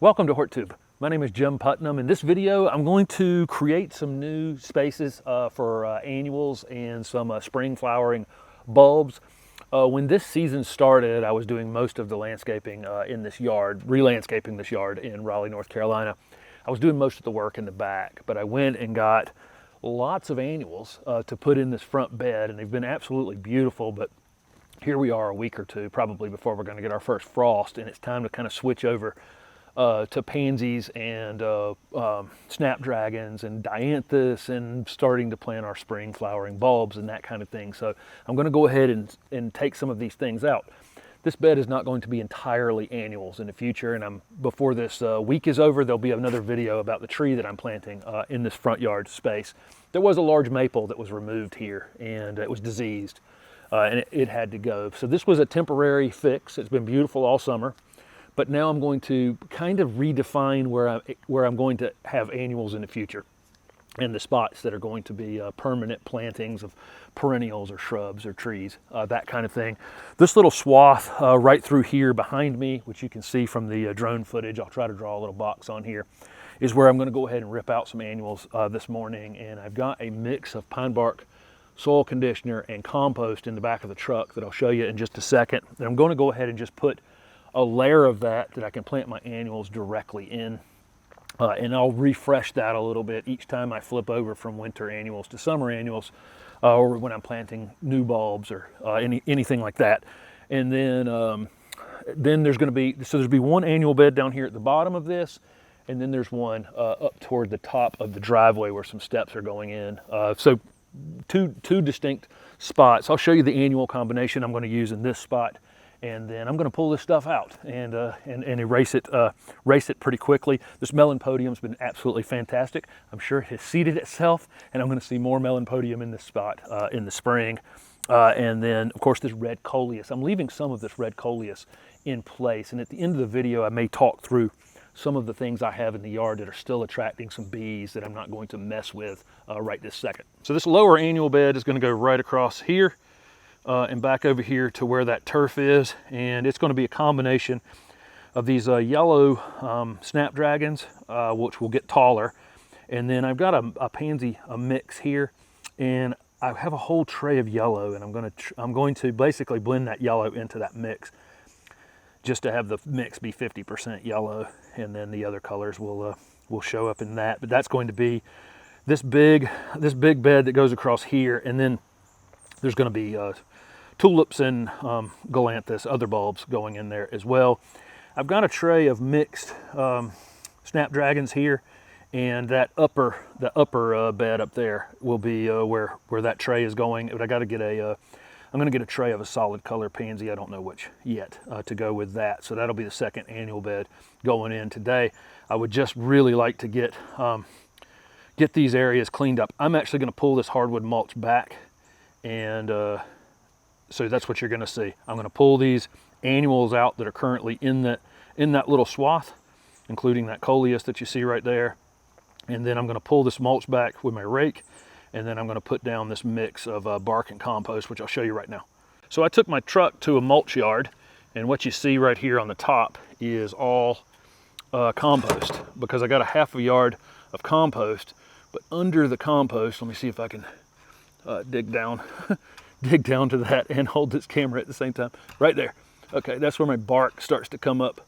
Welcome to HortTube. My name is Jim Putnam. In this video, I'm going to create some new spaces for annuals and some spring flowering bulbs. When this season started, I was doing most of the landscaping in this yard, re-landscaping this yard in Raleigh, North Carolina. I was doing most of the work in the back, but I went and got lots of annuals to put in this front bed, and they've been absolutely beautiful. But here we are a week or two, probably before we're going to get our first frost, and it's time to kind of switch over to pansies and snapdragons and dianthus, and starting to plant our spring flowering bulbs and that kind of thing. So I'm going to go ahead and take some of these things out. This bed is not going to be entirely annuals in the future, and before this week is over, there'll be another video about the tree that I'm planting in this front yard space. There was a large maple that was removed here, and it was diseased, and it had to go. So this was a temporary fix. It's been beautiful all summer. But now I'm going to kind of redefine where I'm going to have annuals in the future, and the spots that are going to be permanent plantings of perennials or shrubs or trees, that kind of thing. This little swath right through here behind me, which you can see from the drone footage, I'll try to draw a little box on here, is where I'm going to go ahead and rip out some annuals this morning. And I've got a mix of pine bark, soil conditioner, and compost in the back of the truck that I'll show you in just a second. And I'm going to go ahead and just put a layer of that I can plant my annuals directly in, and I'll refresh that a little bit each time I flip over from winter annuals to summer annuals, or when I'm planting new bulbs or anything like that. And then there's going to be one annual bed down here at the bottom of this, and then there's one up toward the top of the driveway where some steps are going in. So two distinct spots. I'll show you the annual combination I'm going to use in this spot. And then I'm going to pull this stuff out and erase it pretty quickly. This melonpodium's been absolutely fantastic. I'm sure it has seeded itself, and I'm going to see more melonpodium in this spot in the spring. And then, of course, this red coleus. I'm leaving some of this red coleus in place. And at the end of the video, I may talk through some of the things I have in the yard that are still attracting some bees that I'm not going to mess with right this second. So this lower annual bed is going to go right across here. And back over here to where that turf is, and it's going to be a combination of these yellow snapdragons, which will get taller, and then I've got a pansy mix here, and I have a whole tray of yellow, and I'm going to basically blend that yellow into that mix, just to have the mix be 50% yellow, and then the other colors will show up in that. But that's going to be this big bed that goes across here, and then there's going to be tulips and galanthus, other bulbs going in there as well. I've got a tray of mixed snapdragons here, and that upper bed up there will be where that tray is going. But I got to get I'm going to get a tray of a solid color pansy. I don't know which yet to go with that. So that'll be the second annual bed going in today. I would just really like to get these areas cleaned up. I'm actually going to pull this hardwood mulch back, and so that's what you're going to see. I'm going to pull these annuals out that are currently in that little swath, including that coleus that you see right there. And then I'm going to pull this mulch back with my rake, and then I'm going to put down this mix of bark and compost, which I'll show you right now. So I took my truck to a mulch yard, and what you see right here on the top is all compost, because I got a half a yard of compost. But under the compost, let me see if I can dig down to that and hold this camera at the same time. Right there. Okay, that's where my bark starts to come up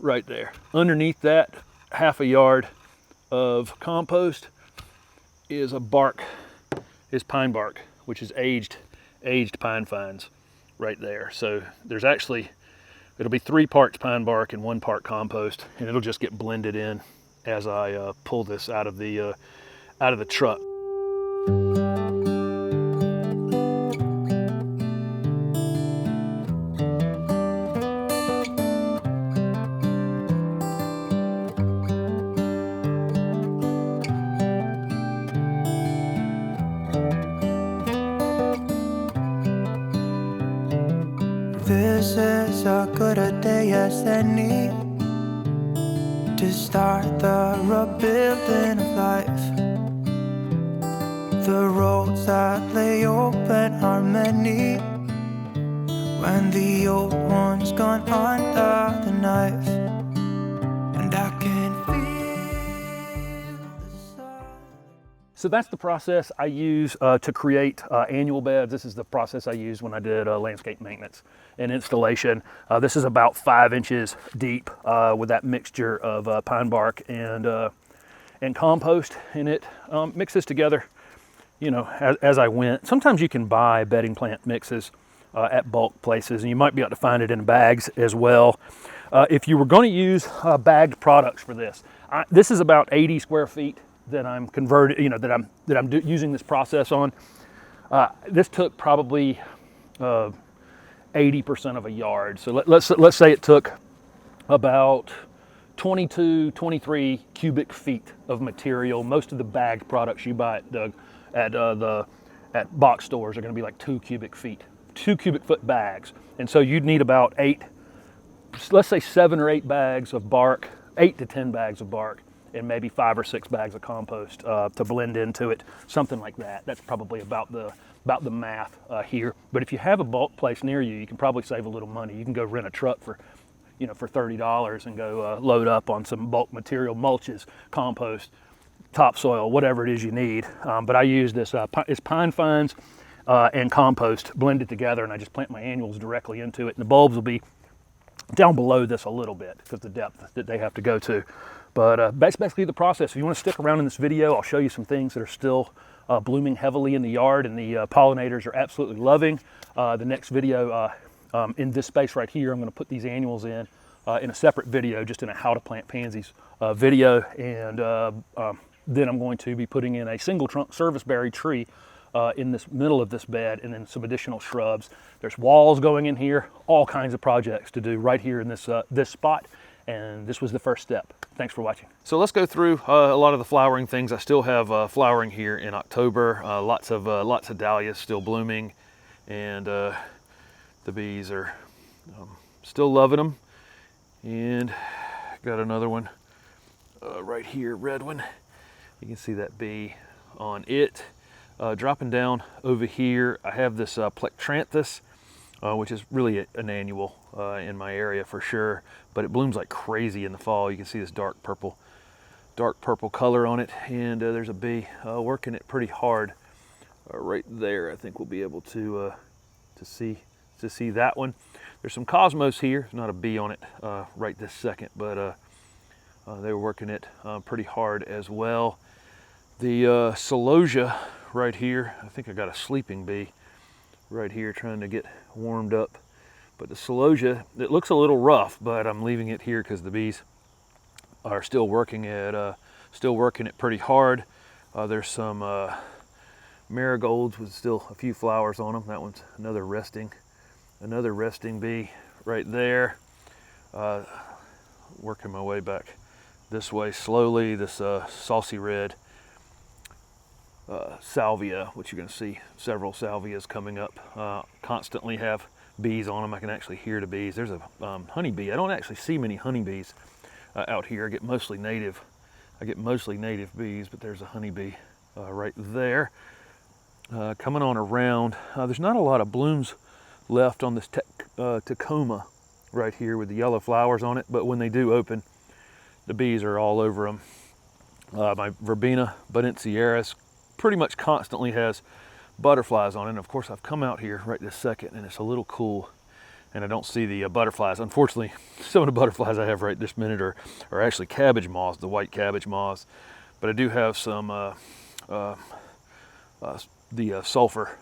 right there. Underneath that half a yard of compost is pine bark, which is aged pine fines right there. So there's actually, it'll be 3 parts pine bark and 1 part compost, and it'll just get blended in as I pull this out of the truck. This is as good a day as any to start the rebuilding of life. The roads that lay open are many when the old one's gone under the knife. And I So that's the process I use to create annual beds. This is the process I used when I did landscape maintenance and installation. This is about 5 inches deep with that mixture of pine bark and compost, and it mixes together, you know, as I went. Sometimes you can buy bedding plant mixes at bulk places, and you might be able to find it in bags as well. If you were going to use bagged products for this, this is about 80 square feet that I'm converted, you know, that I'm using this process on. This took probably 80% of a yard. So let's say it took about 22, 23 cubic feet of material. Most of the bagged products you buy at box stores are going to be like 2 cubic feet, 2 cubic foot bags. And so you'd need about 8, let's say 7 or 8 bags of bark, 8 to 10 bags of bark, and maybe 5 or 6 bags of compost to blend into it, something like that. That's probably about the math here. But if you have a bulk place near you, you can probably save a little money. You can go rent a truck for, you know, for $30 and go load up on some bulk material, mulches, compost, topsoil, whatever it is you need. But I use this it's pine fines and compost blended together, and I just plant my annuals directly into it. And the bulbs will be down below this a little bit because the depth that they have to go to. But that's basically the process. If you want to stick around in this video, I'll show you some things that are still blooming heavily in the yard, and the pollinators are absolutely loving. The next video in this space right here, I'm going to put these annuals in a separate video, just in a how to plant pansies video. And then I'm going to be putting in a single trunk serviceberry tree in this middle of this bed, and then some additional shrubs. There's walls going in here, all kinds of projects to do right here in this this spot. And this was the first step. Thanks for watching. So let's go through a lot of the flowering things. I still have flowering here in October. Lots of dahlias still blooming, and the bees are still loving them. And got another one right here, red one. You can see that bee on it. Dropping down over here, I have this Plectranthus, which is really an annual in my area for sure, but it blooms like crazy in the fall. You can see this dark purple color on it, and there's a bee working it pretty hard right there. I think we'll be able to see that one. There's some cosmos here. There's not a bee on it right this second, but they were working it pretty hard as well. The CELOSIA right here, I think I got a sleeping bee right here trying to get warmed up. But the CELOSIA, it looks a little rough, but I'm leaving it here because the bees are still working it pretty hard. There's some marigolds with still a few flowers on them. That one's another resting bee right there. Working my way back this way slowly. This saucy red salvia, which you're going to see several salvias coming up, constantly have bees on them. I can actually hear the bees. There's a honeybee. I don't actually see many honeybees out here. I get mostly native bees, but there's a honeybee right there. Coming on around, there's not a lot of blooms left on this TECOMA right here with the yellow flowers on it, but when they do open, the bees are all over them. My VERBENA bonariensis pretty much constantly has butterflies on it. And of course, I've come out here right this second, and it's a little cool, and I don't see the butterflies. Unfortunately, some of the butterflies I have right this minute are actually cabbage moths, the white cabbage moths. But I do have some the sulfur,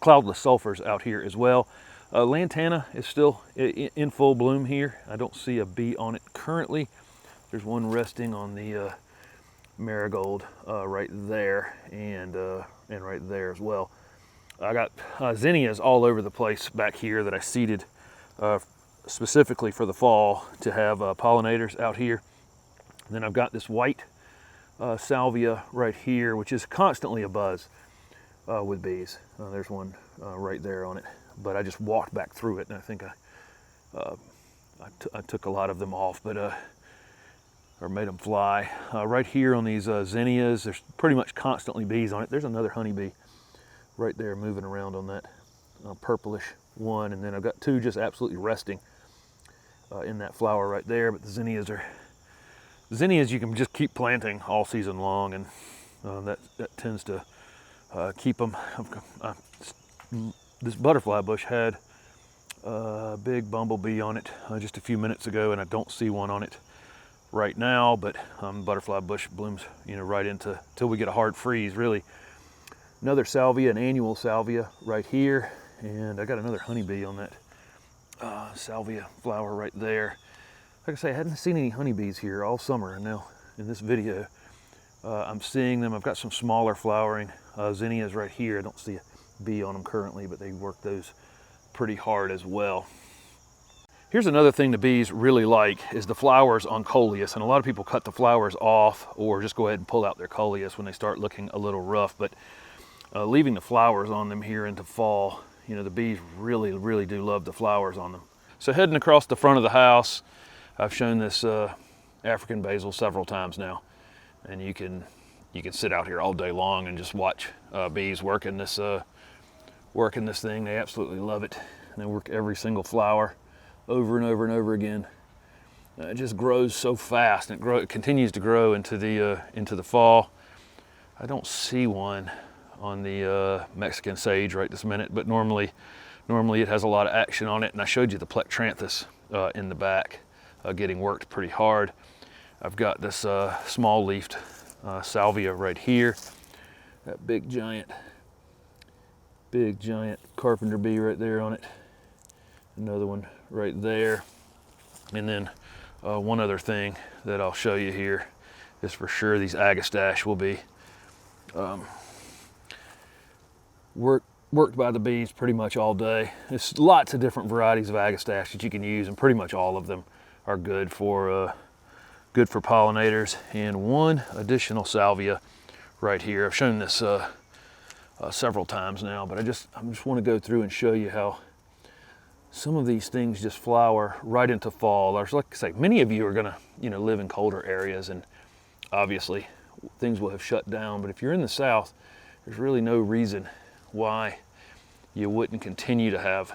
cloudless sulfurs out here as well. Lantana is still in full bloom here. I don't see a bee on it currently. There's one resting on the marigold right there, and right there as well. I got zinnias all over the place back here that I seeded specifically for the fall to have pollinators out here. And then I've got this white salvia right here, which is constantly abuzz with bees. There's one right there on it, but I just walked back through it, and I think I took a lot of them off, but or made them fly. Right here on these zinnias, there's pretty much constantly bees on it. There's another honeybee right there moving around on that purplish one, and then I've got two just absolutely resting in that flower right there. But the zinnias you can just keep planting all season long, and That tends to keep them. This butterfly bush had a big bumblebee on it just a few minutes ago, and I don't see one on it right now, but butterfly bush blooms, right into till we get a hard freeze, really. Another salvia, an annual salvia right here, and I got another honeybee on that salvia flower right there. Like I say, I hadn't seen any honeybees here all summer, and now in this video I'm seeing them. I've got some smaller flowering zinnias right here. I don't see a bee on them currently, but they work those pretty hard as well. Here's another thing the bees really like is the flowers on coleus, and a lot of people cut the flowers off or just go ahead and pull out their coleus when they start looking a little rough, but leaving the flowers on them here into fall, the bees really do love the flowers on them. So heading across the front of the house, I've shown this African basil several times now, and you can sit out here all day long and just watch bees working this thing. They absolutely love it, and they work every single flower over and over and over again. It just grows so fast, and it continues to grow into the fall. I don't see one on the Mexican sage right this minute, but normally it has a lot of action on it, and I showed you the plectranthus in the back getting worked pretty hard. I've got this small leafed salvia right here, that big giant carpenter bee right there on it, another one right there, and then one other thing that I'll show you here is for sure these agastache will be worked by the bees pretty much all day. There's lots of different varieties of agastache that you can use, and pretty much all of them are good for pollinators. And one additional salvia right here. I've shown this several times now, but I just want to go through and show you how some of these things just flower right into fall. Like I say, many of you are gonna live in colder areas, and obviously things will have shut down, but if you're in the south, there's really no reason why you wouldn't continue to have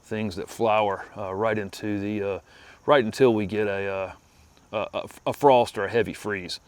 things that flower right until we get a frost or a heavy freeze.